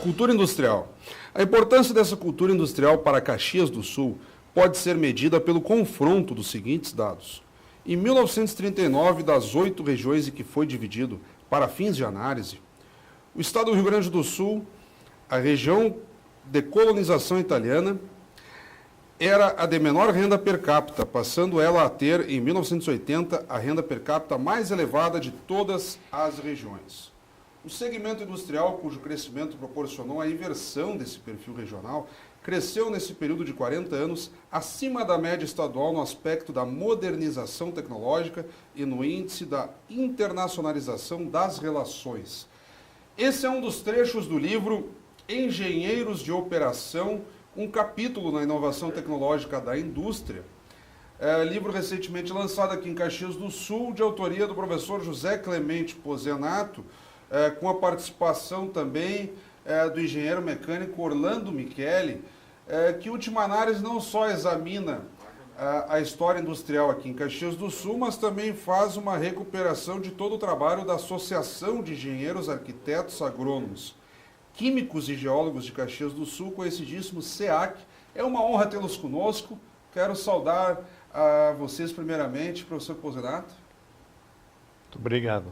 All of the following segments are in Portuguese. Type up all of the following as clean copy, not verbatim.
cultura industrial. A importância dessa cultura industrial para Caxias do Sul pode ser medida pelo confronto dos seguintes dados. Em 1939, das 8 regiões em que foi dividido para fins de análise, o estado do Rio Grande do Sul, a região de colonização italiana, era a de menor renda per capita, passando ela a ter, em 1980, a renda per capita mais elevada de todas as regiões. O segmento industrial, cujo crescimento proporcionou a inversão desse perfil regional, cresceu nesse período de 40 anos acima da média estadual no aspecto da modernização tecnológica e no índice da internacionalização das relações. Esse é um dos trechos do livro Engenheiros de Operação, um capítulo na inovação tecnológica da indústria, livro recentemente lançado aqui em Caxias do Sul, de autoria do professor José Clemente Pozenato, com a participação também do engenheiro mecânico Orlando Micheli, que, em última análise, não só examina a história industrial aqui em Caxias do Sul, mas também faz uma recuperação de todo o trabalho da Associação de Engenheiros, Arquitetos, Agrônomos, Químicos e Geólogos de Caxias do Sul, conhecidíssimo SEAC. É uma honra tê-los conosco. Quero saudar a vocês primeiramente, professor Pozenato. Muito obrigado.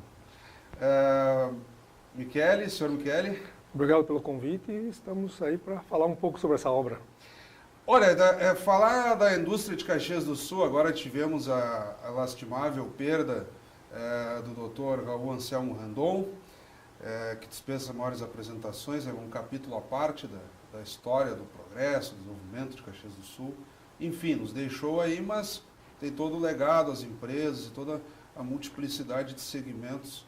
Micheli, senhor Micheli. Obrigado pelo convite e estamos aí para falar um pouco sobre essa obra. Olha, falar da indústria de Caxias do Sul, agora tivemos a lastimável perda do Dr. Raul Anselmo Randon, que dispensa maiores apresentações, é um capítulo à parte da história do progresso, do desenvolvimento de Caxias do Sul. Enfim, nos deixou aí, mas tem todo o legado, as empresas e toda a multiplicidade de segmentos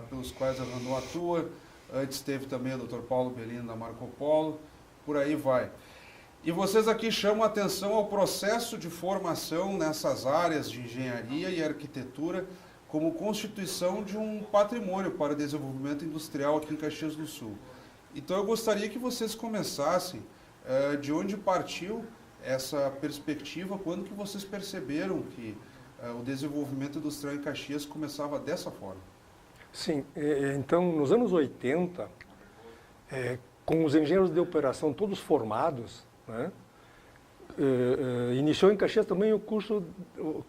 pelos quais a Randon atua. Antes teve também o Dr. Paulo Bellino da Marco Polo, por aí vai. E vocês aqui chamam a atenção ao processo de formação nessas áreas de engenharia e arquitetura como constituição de um patrimônio para o desenvolvimento industrial aqui em Caxias do Sul. Então eu gostaria que vocês começassem de onde partiu essa perspectiva, quando que vocês perceberam que o desenvolvimento industrial em Caxias começava dessa forma. Sim, então nos anos 80, com os engenheiros de operação todos formados, né, iniciou em Caxias também o curso,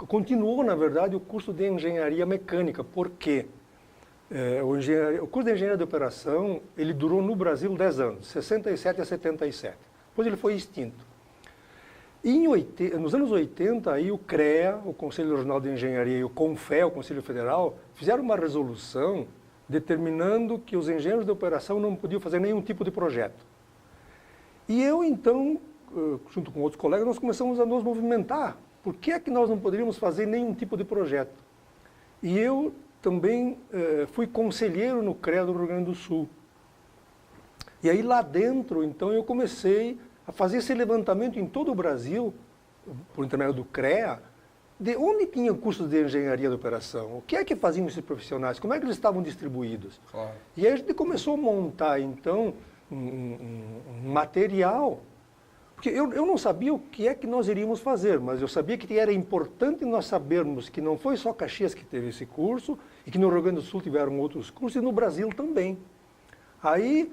continuou na verdade o curso de engenharia mecânica. Por quê? O curso de engenharia de operação, ele durou no Brasil 10 anos, 67 a 77. Depois ele foi extinto. E nos anos 80, aí o CREA, o Conselho Regional de Engenharia, e o CONFE, o Conselho Federal, fizeram uma resolução determinando que os engenheiros de operação não podiam fazer nenhum tipo de projeto. E eu, então, junto com outros colegas, nós começamos a nos movimentar. Por que é que nós não poderíamos fazer nenhum tipo de projeto? E eu também fui conselheiro no CREA do Rio Grande do Sul. E aí lá dentro, então, eu comecei a fazer esse levantamento em todo o Brasil, por intermédio do CREA, de onde tinha cursos de engenharia de operação, o que é que faziam esses profissionais, como é que eles estavam distribuídos. Claro. E aí a gente começou a montar, então, um material, porque eu não sabia o que é que nós iríamos fazer, mas eu sabia que era importante nós sabermos que não foi só Caxias que teve esse curso, e que no Rio Grande do Sul tiveram outros cursos, e no Brasil também. Aí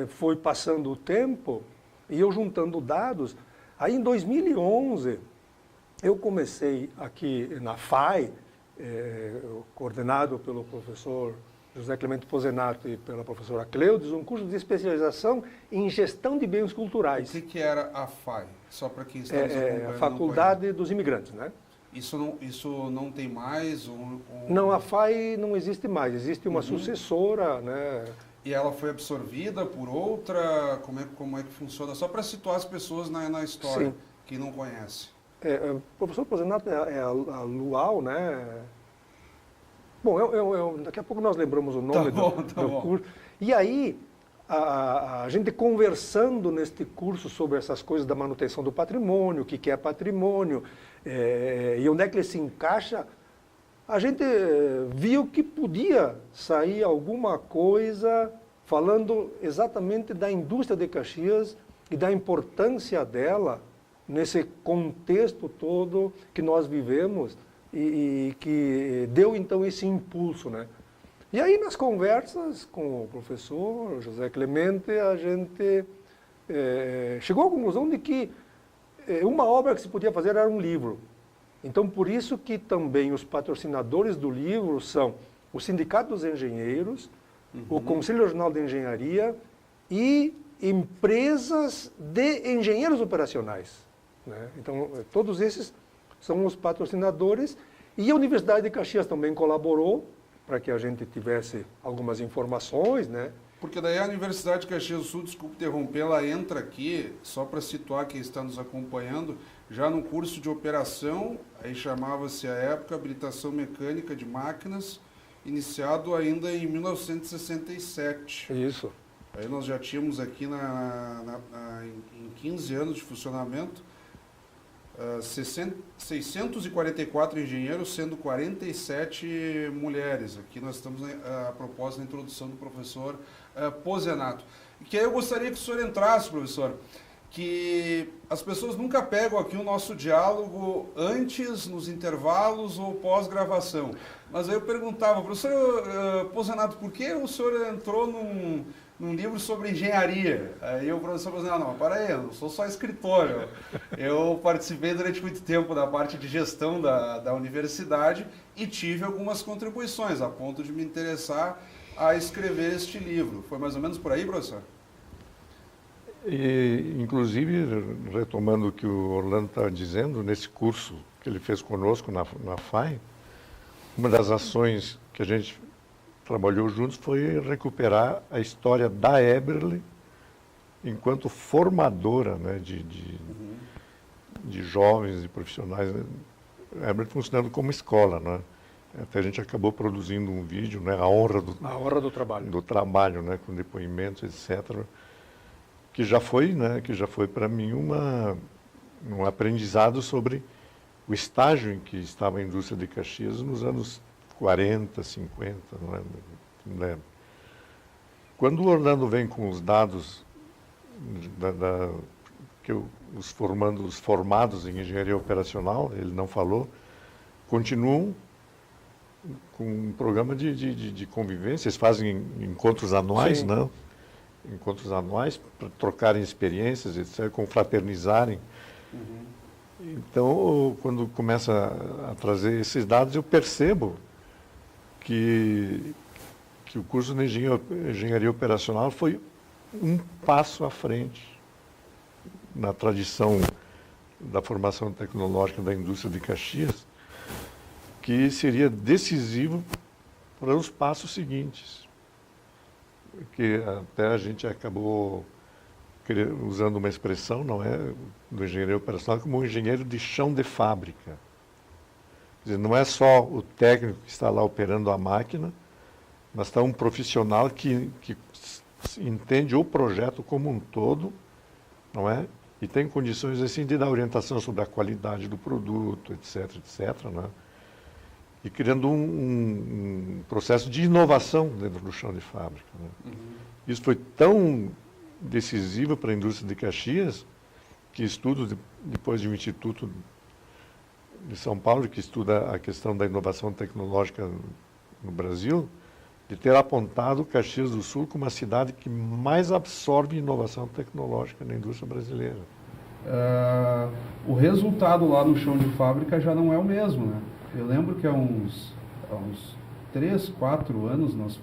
foi passando o tempo, e eu juntando dados, aí em 2011, eu comecei aqui na FAI, coordenado pelo professor José Clemente Pozenato e pela professora Cleudes, um curso de especialização em gestão de bens culturais. O que era a FAI? Só para quem está nos acompanhando. A Faculdade dos Imigrantes, né? Isso não tem mais? Não, a FAI não existe mais, existe uma sucessora, né? E ela foi absorvida por outra? Como é que funciona? Só para situar as pessoas na história, sim, que não conhece. O professor Pozenato é a Luau, né? Bom, daqui a pouco nós lembramos o nome do curso. E aí, a gente conversando neste curso sobre essas coisas da manutenção do patrimônio, o que é patrimônio, e onde é que ele se encaixa, a gente viu que podia sair alguma coisa falando exatamente da indústria de Caxias e da importância dela nesse contexto todo que nós vivemos e que deu então esse impulso, né? E aí, nas conversas com o professor José Clemente, a gente chegou à conclusão de que uma obra que se podia fazer era um livro. Então, por isso que também os patrocinadores do livro são o Sindicato dos Engenheiros, o Conselho Regional de Engenharia e empresas de engenheiros operacionais, né? Então, todos esses são os patrocinadores, e a Universidade de Caxias também colaborou para que a gente tivesse algumas informações, né? Porque daí a Universidade de Caxias do Sul, desculpe interromper, ela entra aqui, só para situar quem está nos acompanhando, já no curso de operação, aí chamava-se à época habilitação mecânica de máquinas, iniciado ainda em 1967. Isso. Aí nós já tínhamos aqui em 15 anos de funcionamento, 644 engenheiros, sendo 47 mulheres. Aqui nós estamos a propósito da introdução do professor Pozenato. Que aí eu gostaria que o senhor entrasse, professor, que as pessoas nunca pegam aqui o nosso diálogo antes, nos intervalos ou pós-gravação. Mas aí eu perguntava, professor Pozenato, por que o senhor entrou num livro sobre engenharia? Aí o professor falou, não, para aí, eu não sou só escritor, eu participei durante muito tempo da parte de gestão da universidade e tive algumas contribuições, a ponto de me interessar a escrever este livro. Foi mais ou menos por aí, professor? E, inclusive, retomando o que o Orlando estava dizendo, nesse curso que ele fez conosco na FAI, uma das ações que a gente trabalhou juntos foi recuperar a história da Eberle enquanto formadora, né, de jovens e profissionais. A Eberle funcionando como escola, né? Até a gente acabou produzindo um vídeo, né, a honra do trabalho, né, com depoimentos, etc., que já foi para mim um aprendizado sobre o estágio em que estava a indústria de Caxias nos anos 40, 50, não lembro. Quando o Orlando vem com os dados os formados em engenharia operacional, ele não falou, continuam com um programa de convivência, eles fazem encontros anuais, Sim. não? Encontros anuais para trocarem experiências, etc., confraternizarem. Então, quando começa a trazer esses dados, eu percebo que o curso de engenharia operacional foi um passo à frente na tradição da formação tecnológica da indústria de Caxias, que seria decisivo para os passos seguintes. Que até a gente acabou usando uma expressão, não é, do engenheiro operacional, como um engenheiro de chão de fábrica. Quer dizer, não é só o técnico que está lá operando a máquina, mas está um profissional que entende o projeto como um todo, não é? E tem condições assim de dar orientação sobre a qualidade do produto, etc., né? E criando um processo de inovação dentro do chão de fábrica, né? Isso foi tão decisivo para a indústria de Caxias, que estudo depois de um instituto de São Paulo, que estuda a questão da inovação tecnológica no Brasil, de ter apontado Caxias do Sul como a cidade que mais absorve inovação tecnológica na indústria brasileira. O resultado lá no chão de fábrica já não é o mesmo, né? Eu lembro que há uns 3, 4 anos nós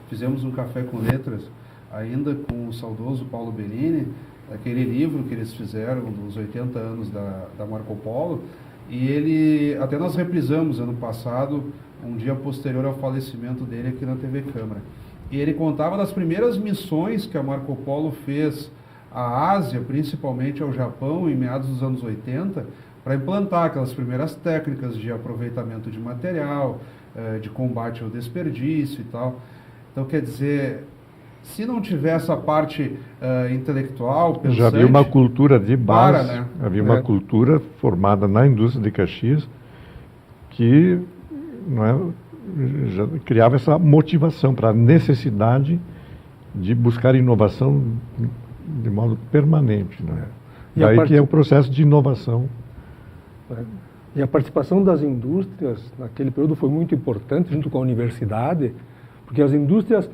fizemos um café com letras, ainda com o saudoso Paulo Bellini, aquele livro que eles fizeram dos 80 anos da Marco Polo, e até nós reprisamos ano passado, um dia posterior ao falecimento dele aqui na TV Câmara. E ele contava das primeiras missões que a Marco Polo fez à Ásia, principalmente ao Japão, em meados dos anos 80, para implantar aquelas primeiras técnicas de aproveitamento de material, de combate ao desperdício e tal. Então, quer dizer, se não tiver essa parte intelectual, pensante, já havia uma cultura de base, né? Havia uma cultura formada na indústria de Caxias que não é, já criava essa motivação para a necessidade de buscar inovação de modo permanente, né? E aí que é o processo de inovação. E a participação das indústrias naquele período foi muito importante, junto com a universidade, Porque as indústrias,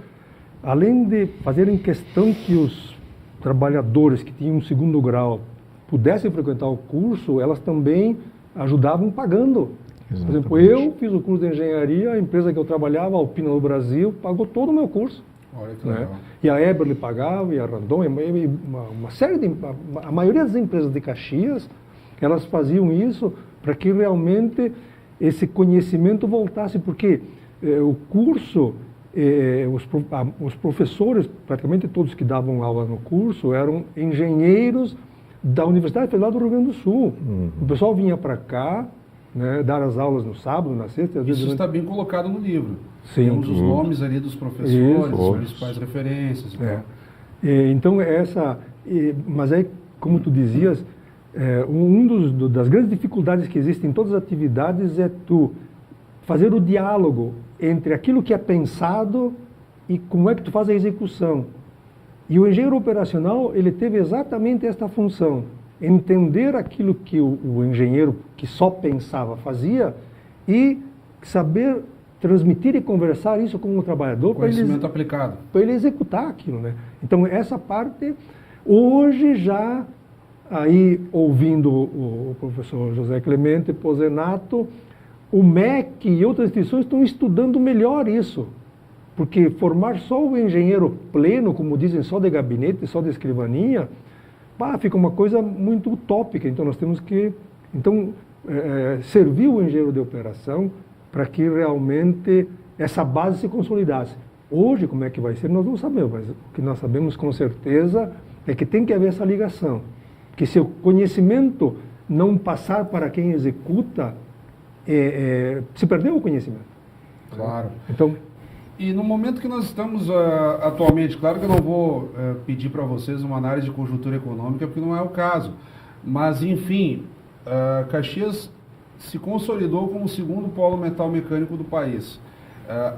além de fazerem questão que os trabalhadores que tinham um segundo grau pudessem frequentar o curso, elas também ajudavam pagando. Exatamente. Por exemplo, eu fiz o curso de engenharia, a empresa que eu trabalhava, a Alpina no Brasil, pagou todo o meu curso. Olha que Né? legal. E a Eberle pagava, e a Randon, e uma série de... A maioria das empresas de Caxias, elas faziam isso para que realmente esse conhecimento voltasse, porque o curso, os professores, praticamente todos que davam aula no curso, eram engenheiros da Universidade Federal do Rio Grande do Sul. O pessoal vinha para cá, né, dar as aulas no sábado, na sexta. Às vezes Isso está bem colocado no livro. Sim. Temos os nomes ali dos professores, Isso. as principais referências. E tal. Então, mas aí, como tu dizias, das grandes dificuldades que existem em todas as atividades é tu fazer o diálogo entre aquilo que é pensado e como é que tu faz a execução. E o engenheiro operacional, ele teve exatamente esta função, entender aquilo que o engenheiro que só pensava fazia e saber transmitir e conversar isso com o trabalhador Conhecimento aplicado. para ele executar aquilo, né? Então, essa parte, hoje já, aí ouvindo o professor José Clemente Pozenato, o MEC e outras instituições estão estudando melhor isso. Porque formar só o engenheiro pleno, como dizem, só de gabinete, só de escrivaninha, fica uma coisa muito utópica. Então, nós temos que servir o engenheiro de operação para que realmente essa base se consolidasse. Hoje, como é que vai ser, nós não sabemos, mas o que nós sabemos com certeza é que tem que haver essa ligação. Que se o conhecimento não passar para quem executa, se perdeu o conhecimento. Claro. Então, e no momento que nós estamos atualmente, claro que eu não vou pedir para vocês uma análise de conjuntura econômica, porque não é o caso. Mas, enfim, Caxias se consolidou como o segundo polo metal mecânico do país.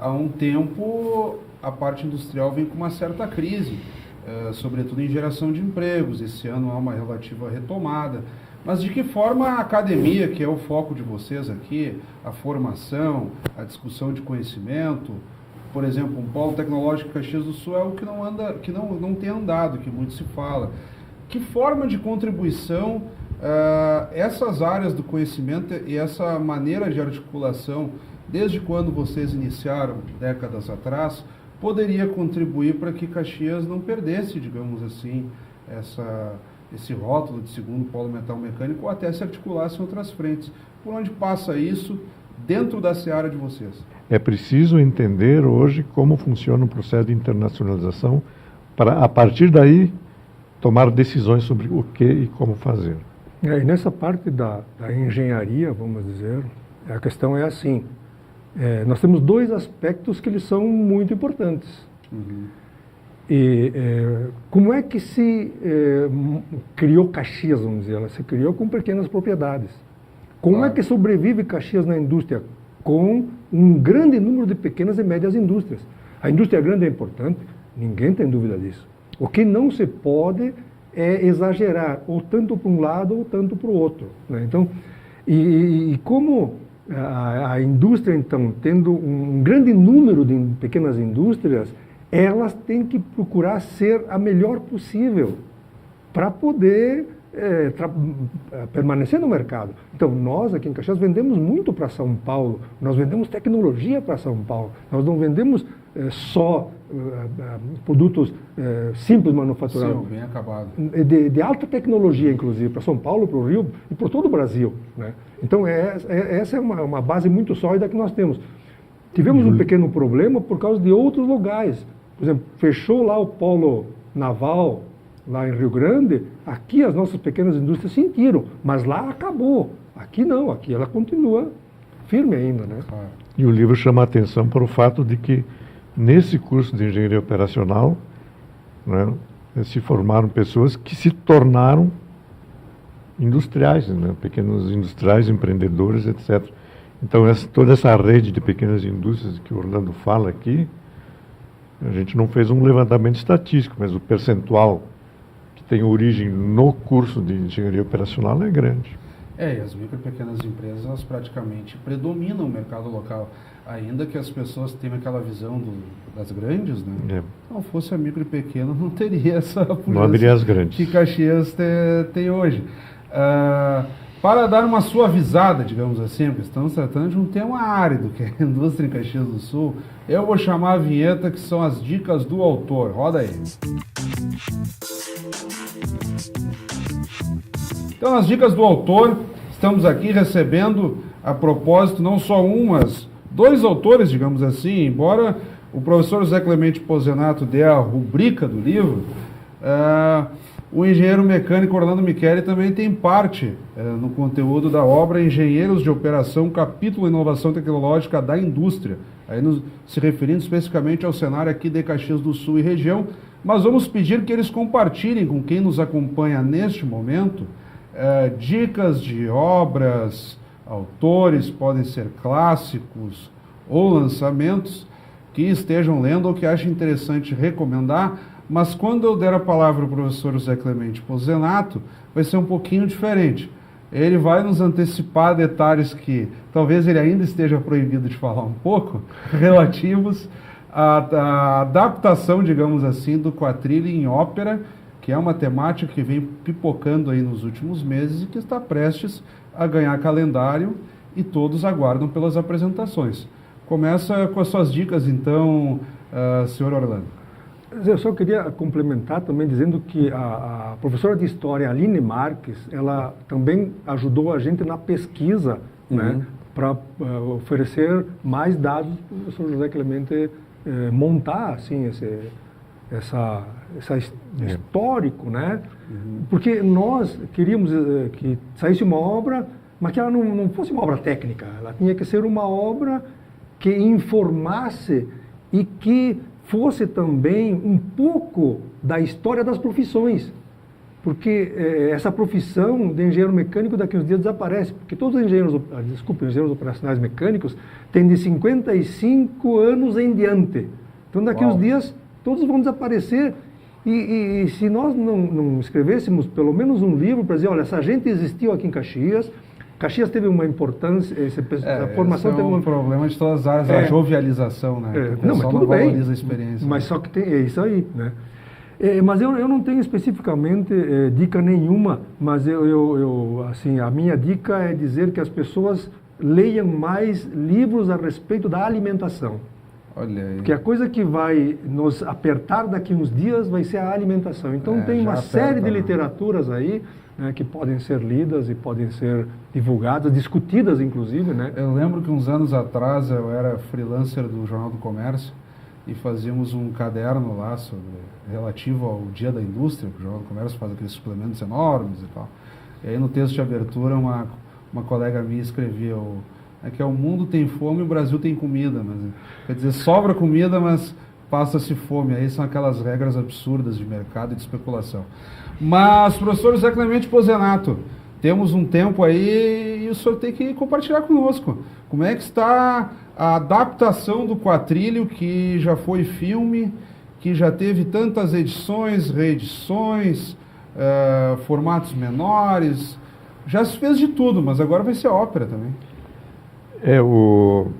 Há um tempo, a parte industrial vem com uma certa crise, sobretudo em geração de empregos. Esse ano há uma relativa retomada. Mas de que forma a academia, que é o foco de vocês aqui, a formação, a discussão de conhecimento, por exemplo, um polo tecnológico Caxias do Sul é o que não anda, que não tem andado, que muito se fala. Que forma de contribuição essas áreas do conhecimento e essa maneira de articulação, desde quando vocês iniciaram, décadas atrás, poderia contribuir para que Caxias não perdesse, digamos assim, esse rótulo de segundo polo metal mecânico, ou até se articulasse em outras frentes? Por onde passa isso dentro da seara de vocês? É preciso entender hoje como funciona o processo de internacionalização para, a partir daí, tomar decisões sobre o que e como fazer. E nessa parte da engenharia, vamos dizer, a questão é assim, nós temos dois aspectos que eles são muito importantes. Uhum. E como é que se criou Caxias, vamos dizer? Ela se criou com pequenas propriedades. Como é que sobrevive Caxias na indústria? Com um grande número de pequenas e médias indústrias. A indústria grande é importante, ninguém tem dúvida disso. O que não se pode é exagerar, ou tanto para um lado ou tanto para o outro, né? Então, e como a indústria, então, tendo um grande número de pequenas indústrias, elas têm que procurar ser a melhor possível para poder permanecer no mercado. Então, nós aqui em Caxias vendemos muito para São Paulo, nós vendemos tecnologia para São Paulo, nós não vendemos só produtos simples manufaturados. Sim, bem acabado. De alta tecnologia, inclusive, para São Paulo, para o Rio e para todo o Brasil, né? Então, essa é uma base muito sólida que nós temos. Tivemos um pequeno problema por causa de outros lugares. Por exemplo, fechou lá o polo naval, lá em Rio Grande, aqui as nossas pequenas indústrias sentiram, mas lá acabou. Aqui não, aqui ela continua firme ainda, né? Claro. E o livro chama a atenção para o fato de que, nesse curso de engenharia operacional, né, se formaram pessoas que se tornaram industriais, né, pequenos industriais, empreendedores, etc. Então, toda essa rede de pequenas indústrias que o Orlando fala aqui, a gente não fez um levantamento estatístico, mas o percentual que tem origem no curso de engenharia operacional é grande. E as micro e pequenas empresas, elas praticamente predominam o mercado local, ainda que as pessoas tenham aquela visão das grandes, né? Se não fosse a micro e pequena, não teria essa não haveria as grandes. que Caxias tem hoje. Para dar uma suavizada, digamos assim, porque estamos tratando de um tema árido, que é a indústria em Caxias do Sul, eu vou chamar a vinheta, que são as dicas do autor. Roda aí. Então, nas dicas do autor, estamos aqui recebendo, a propósito, não só mas 2 autores, digamos assim, embora o professor José Clemente Pozenato dê a rubrica do livro, o engenheiro mecânico Orlando Micheli também tem parte no conteúdo da obra Engenheiros de Operação, capítulo Inovação Tecnológica da Indústria, aí se referindo especificamente ao cenário aqui de Caxias do Sul e região, mas vamos pedir que eles compartilhem com quem nos acompanha neste momento dicas de obras, autores, podem ser clássicos ou lançamentos que estejam lendo ou que achem interessante recomendar, mas quando eu der a palavra ao professor José Clemente Pozenato, vai ser um pouquinho diferente. Ele vai nos antecipar detalhes que talvez ele ainda esteja proibido de falar um pouco, relativos à adaptação, digamos assim, do quadrilho em ópera, que é uma temática que vem pipocando aí nos últimos meses e que está prestes a ganhar calendário e todos aguardam pelas apresentações. Começa com as suas dicas, então, senhor Orlando. Eu só queria complementar também dizendo que a professora de História, Aline Marques, ela também ajudou a gente na pesquisa, né, para oferecer mais dados para o professor José Clemente montar, assim, essa histórico, né? Porque nós queríamos que saísse uma obra, mas que ela não fosse uma obra técnica, ela tinha que ser uma obra que informasse e que fosse também um pouco da história das profissões, porque essa profissão de engenheiro mecânico daqui a uns dias desaparece, porque todos os engenheiros operacionais mecânicos têm de 55 anos em diante. Então daqui a uns dias todos vão desaparecer e se nós não escrevêssemos pelo menos um livro para dizer, olha, essa gente existiu aqui em Caxias, Caxias teve uma importância, a formação teve um problema de todas as áreas, a jovialização, né? Não, mas tudo bem, a experiência. Mas só que é isso aí, né? Mas eu não tenho especificamente dica nenhuma, mas assim, a minha dica é dizer que as pessoas leiam mais livros a respeito da alimentação. Olha aí. Porque a coisa que vai nos apertar daqui uns dias vai ser a alimentação. Então tem uma série de literaturas aí, né, que podem ser lidas e podem ser divulgadas, discutidas inclusive, né? Eu lembro que uns anos atrás eu era freelancer do Jornal do Comércio e fazíamos um caderno lá relativo ao Dia da Indústria, que o Jornal do Comércio faz aqueles suplementos enormes e tal. E aí no texto de abertura uma colega minha escrevia que o mundo tem fome e o Brasil tem comida, mas quer dizer, sobra comida, mas passa-se fome. Aí são aquelas regras absurdas de mercado e de especulação. Mas, professor José Clemente Pozenato, temos um tempo aí e o senhor tem que compartilhar conosco. Como é que está a adaptação do quadrilho, que já foi filme, que já teve tantas edições, reedições, formatos menores, já se fez de tudo, mas agora vai ser ópera também. Eu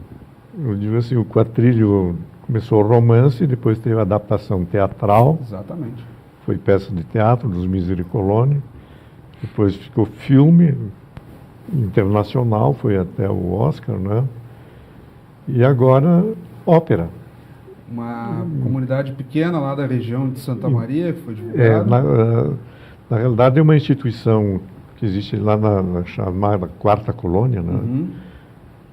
digo assim, o quadrilho começou o romance, depois teve a adaptação teatral. Exatamente. Foi peça de teatro dos Misericolone, depois ficou filme internacional, foi até o Oscar, né? E agora ópera. Uma comunidade pequena lá da região de Santa Maria, que foi divulgada. Na realidade é uma instituição que existe lá na chamada Quarta Colônia, né?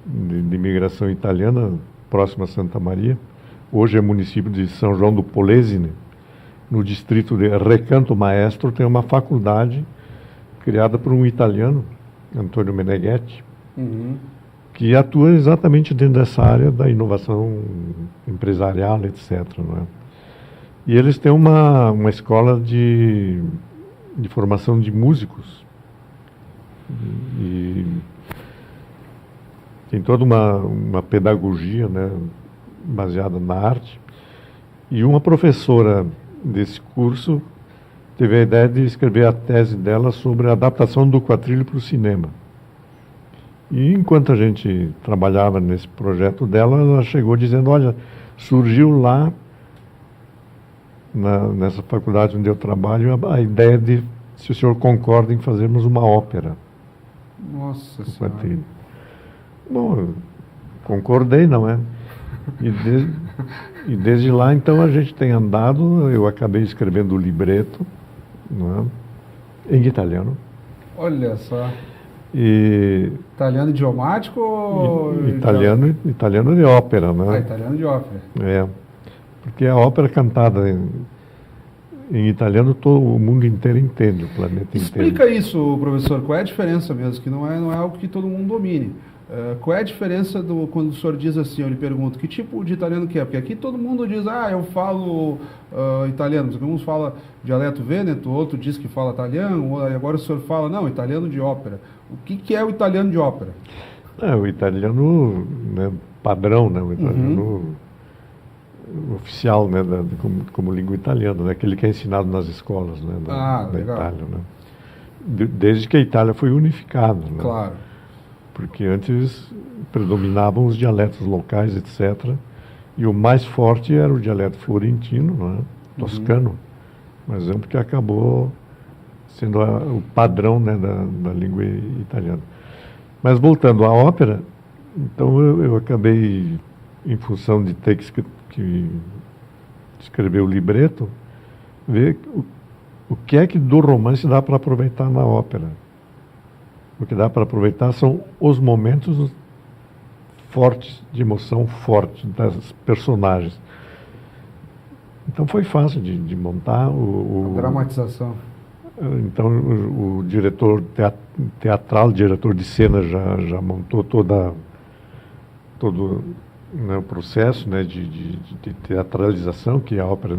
De imigração italiana, próxima a Santa Maria. Hoje é município de São João do Polesine, no distrito de Recanto Maestro, tem uma faculdade criada por um italiano, Antonio Meneghetti, que atua exatamente dentro dessa área da inovação empresarial, etc. Não é? E eles têm uma escola de formação de músicos. E tem toda uma pedagogia, né, baseada na arte. E uma professora desse curso teve a ideia de escrever a tese dela sobre a adaptação do quadrilho para o cinema. E enquanto a gente trabalhava nesse projeto dela, ela chegou dizendo, olha, surgiu lá, nessa faculdade onde eu trabalho, a ideia de, se o senhor concorda em fazermos uma ópera. Nossa Senhora. Bom, eu concordei, não é? E desde lá, então, a gente tem andado, eu acabei escrevendo o libreto, não é? Em italiano. Olha só. E Italiano idiomático ou... Italiano de ópera, né? Italiano de ópera. É, porque a ópera cantada em italiano, todo o mundo inteiro entende, o planeta Explica inteiro. isso, professor, qual é a diferença mesmo, que não é algo que todo mundo domine. Qual é a diferença quando o senhor diz assim, eu lhe pergunto, que tipo de italiano que é? Porque aqui todo mundo diz, eu falo italiano, mas alguns falam dialeto vêneto, outro diz que fala italiano, agora o senhor fala, não, italiano de ópera. O que é o italiano de ópera? O italiano, né, padrão, né, o italiano oficial, né, como língua italiana, né, aquele que é ensinado nas escolas, né, da Itália, né. Desde que a Itália foi unificada, né. Claro. Porque antes predominavam os dialetos locais, etc. E o mais forte era o dialeto florentino, né? Toscano, por exemplo, que acabou sendo o padrão, né, da língua italiana. Mas voltando à ópera, então eu acabei, em função de ter que escrever o libreto, ver o que é que do romance dá para aproveitar na ópera. O que dá para aproveitar são os momentos fortes, de emoção forte das personagens. Então foi fácil de montar. A dramatização. Então o diretor teatral, diretor de cena já montou todo, né, o processo, né, de teatralização que a ópera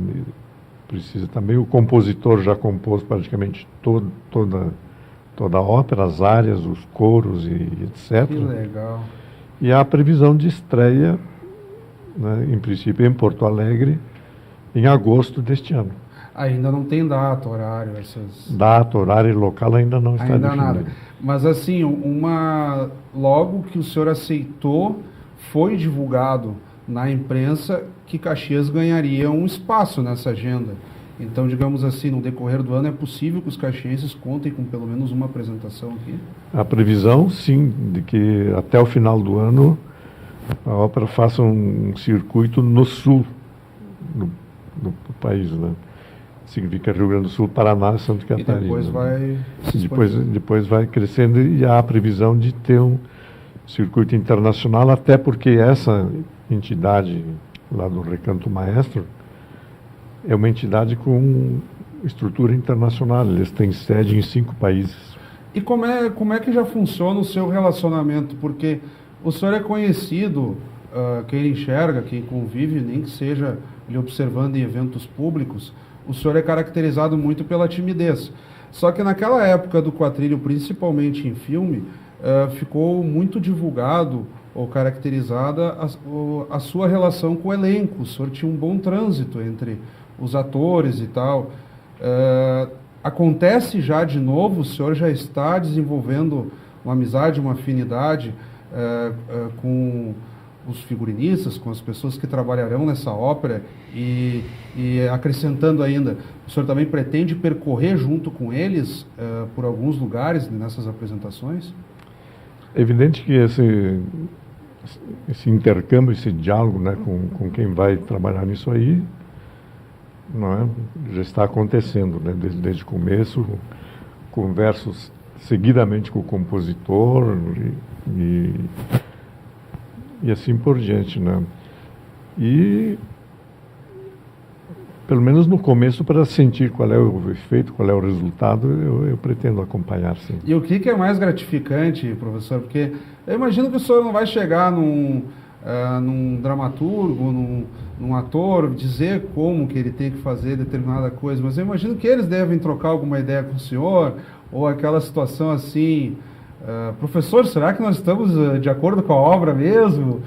precisa também. O compositor já compôs praticamente toda a ópera, as áreas, os coros e etc. Que legal. E há a previsão de estreia, né, em princípio, em Porto Alegre, em agosto deste ano. Ainda não tem data, horário, essas... Data, horário e local ainda não está ainda definido. nada. Mas assim, logo que o senhor aceitou, foi divulgado na imprensa que Caxias ganharia um espaço nessa agenda. Então, digamos assim, no decorrer do ano é possível que os caxienses contem com pelo menos uma apresentação aqui? A previsão, sim, de que até o final do ano a ópera faça um circuito no sul do país, né? Significa Rio Grande do Sul, Paraná e Santa Catarina. E depois vai crescendo e há a previsão de ter um circuito internacional, até porque essa entidade lá do Recanto Maestro é uma entidade com estrutura internacional, eles têm sede em 5 países. E como é que já funciona o seu relacionamento? Porque o senhor é conhecido, quem enxerga, quem convive, nem que seja lhe observando em eventos públicos, o senhor é caracterizado muito pela timidez. Só que naquela época do quadrilho, principalmente em filme, ficou muito divulgado ou caracterizada a sua relação com o elenco. O senhor tinha um bom trânsito entre os atores e tal. Acontece já de novo? O senhor já está desenvolvendo uma amizade, uma afinidade com os figurinistas, com as pessoas que trabalharão nessa ópera e acrescentando ainda, o senhor também pretende percorrer junto com eles por alguns lugares nessas apresentações? É evidente que esse intercâmbio, esse diálogo, né, com quem vai trabalhar nisso aí, não é, já está acontecendo, né, desde o começo. Converso seguidamente com o compositor e assim por diante, né? E pelo menos no começo, para sentir qual é o efeito, qual é o resultado, eu pretendo acompanhar, sim. E o que é mais gratificante, professor? Porque eu imagino que o senhor não vai chegar num dramaturgo, num ator, dizer como que ele tem que fazer determinada coisa, mas eu imagino que eles devem trocar alguma ideia com o senhor, ou aquela situação assim... professor, será que nós estamos de acordo com a obra mesmo?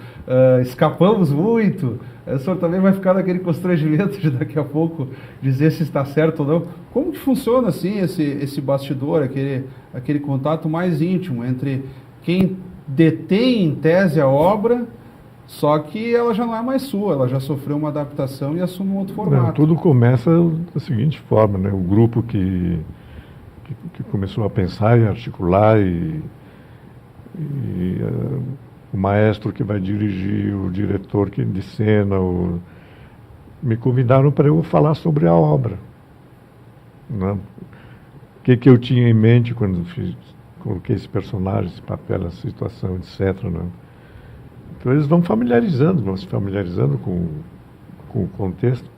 Escapamos muito? O senhor também vai ficar naquele constrangimento de daqui a pouco dizer se está certo ou não. Como que funciona assim esse bastidor, aquele contato mais íntimo entre quem detém em tese a obra, só que ela já não é mais sua, ela já sofreu uma adaptação e assume um outro formato. Não, tudo começa da seguinte forma, né? O grupo que começou a pensar e articular o maestro que vai dirigir, o diretor de cena, me convidaram para eu falar sobre a obra. Né? O que eu tinha em mente quando coloquei esse personagem, esse papel, essa situação, etc. Né? Então eles vão se familiarizando com o contexto.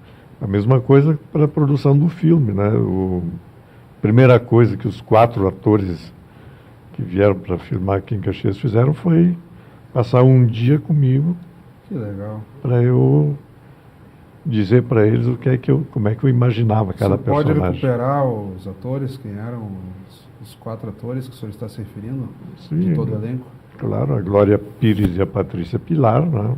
A mesma coisa para a produção do filme, né? A primeira coisa que os 4 atores que vieram para filmar aqui em Caxias fizeram foi passar um dia comigo. Que legal. Para eu dizer para eles como é que eu imaginava cada personagem. Pode recuperar os atores, quem eram os 4 atores que o senhor está se referindo? Sim, de todo o elenco? Claro, a Glória Pires e a Patrícia Pilar, né?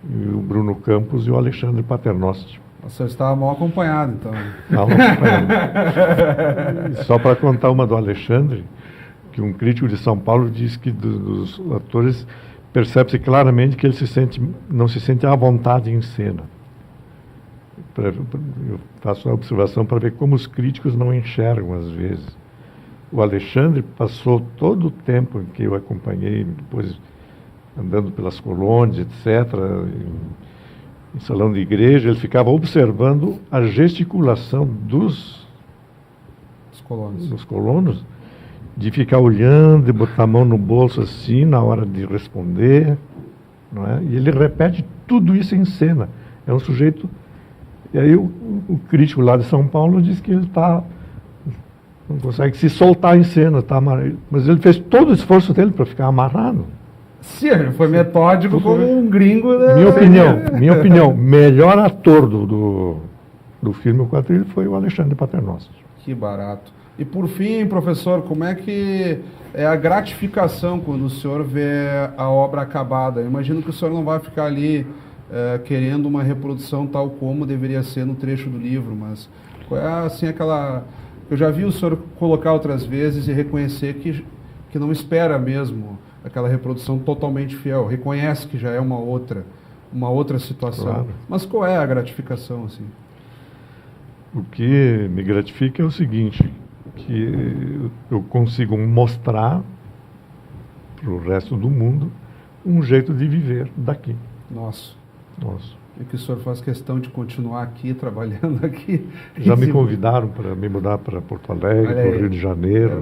E o Bruno Campos e o Alexandre Paternoste. O senhor estava mal acompanhado, então. Mal acompanhado. E só para contar uma do Alexandre, que um crítico de São Paulo diz que dos atores percebe-se claramente que ele não se sente à vontade em cena. Eu faço a observação para ver como os críticos não enxergam às vezes. O Alexandre passou todo o tempo em que eu acompanhei, depois andando pelas colônias, etc., em salão de igreja, ele ficava observando a gesticulação dos colonos, de ficar olhando, de botar a mão no bolso assim, na hora de responder, não é? E ele repete tudo isso em cena. É um sujeito... E aí o crítico lá de São Paulo diz que ele não consegue se soltar em cena, mas ele fez todo o esforço dele para ficar amarrado. Sim, ele foi metódico como um gringo. Né? Minha opinião, melhor ator do filme O Quatrilho foi o Alexandre Paternoste. Que barato. E por fim, professor, como é que é a gratificação quando o senhor vê a obra acabada? Eu imagino que o senhor não vai ficar ali querendo uma reprodução tal como deveria ser no trecho do livro, mas qual é assim aquela... Eu já vi o senhor colocar outras vezes e reconhecer que não espera mesmo aquela reprodução totalmente fiel, reconhece que já é uma outra situação. Claro. Mas qual é a gratificação, assim? O que me gratifica é o seguinte, que eu consigo mostrar para o resto do mundo um jeito de viver daqui. Nossa. E que o senhor faz questão de continuar aqui, trabalhando aqui. Já me convidaram para me mudar para Porto Alegre, para o Rio de Janeiro,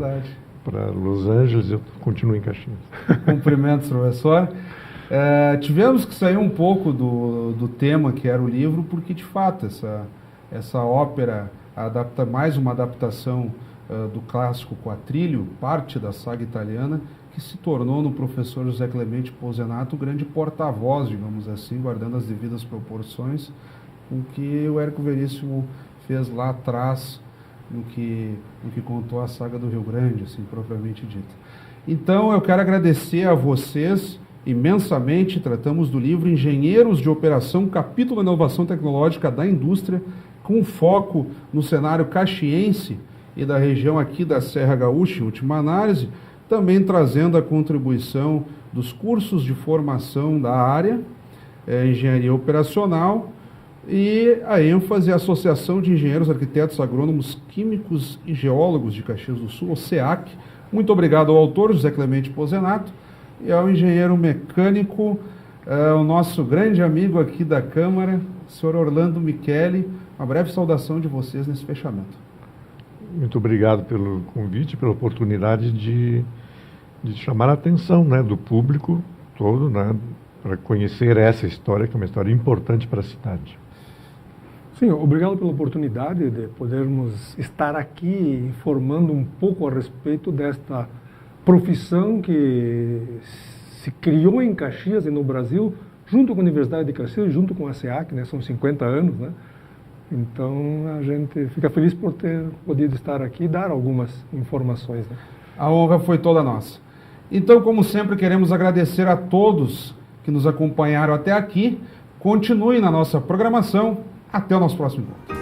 para Los Angeles, eu continuo em Caxias. Cumprimentos, professor. Tivemos que sair um pouco do tema que era o livro, porque de fato essa ópera adapta mais uma adaptação do clássico Quatrilho, parte da saga italiana, que se tornou no professor José Clemente Pozenato o grande porta-voz, digamos assim, guardando as devidas proporções, com que o Érico Veríssimo fez lá atrás, no que contou a saga do Rio Grande, assim, propriamente dita. Então, eu quero agradecer a vocês imensamente. Tratamos do livro Engenheiros de Operação, capítulo Inovação Tecnológica da Indústria, com foco no cenário caxiense e da região aqui da Serra Gaúcha, em última análise, também trazendo a contribuição dos cursos de formação da área, engenharia operacional, e a ênfase à Associação de Engenheiros, Arquitetos, Agrônomos, Químicos e Geólogos de Caxias do Sul, o SEAC. Muito obrigado ao autor, José Clemente Pozenato, e ao engenheiro mecânico, o nosso grande amigo aqui da Câmara, o senhor Orlando Micheli. Uma breve saudação de vocês nesse fechamento. Muito obrigado pelo convite, pela oportunidade de chamar a atenção, né, do público todo, né, para conhecer essa história, que é uma história importante para a cidade. Sim, obrigado pela oportunidade de podermos estar aqui informando um pouco a respeito desta profissão que se criou em Caxias e no Brasil, junto com a Universidade de Caxias, junto com a SEAC, né, são 50 anos, né? Então, a gente fica feliz por ter podido estar aqui e dar algumas informações. Né? A honra foi toda nossa. Então, como sempre, queremos agradecer a todos que nos acompanharam até aqui. Continue na nossa programação. Até o nosso próximo encontro.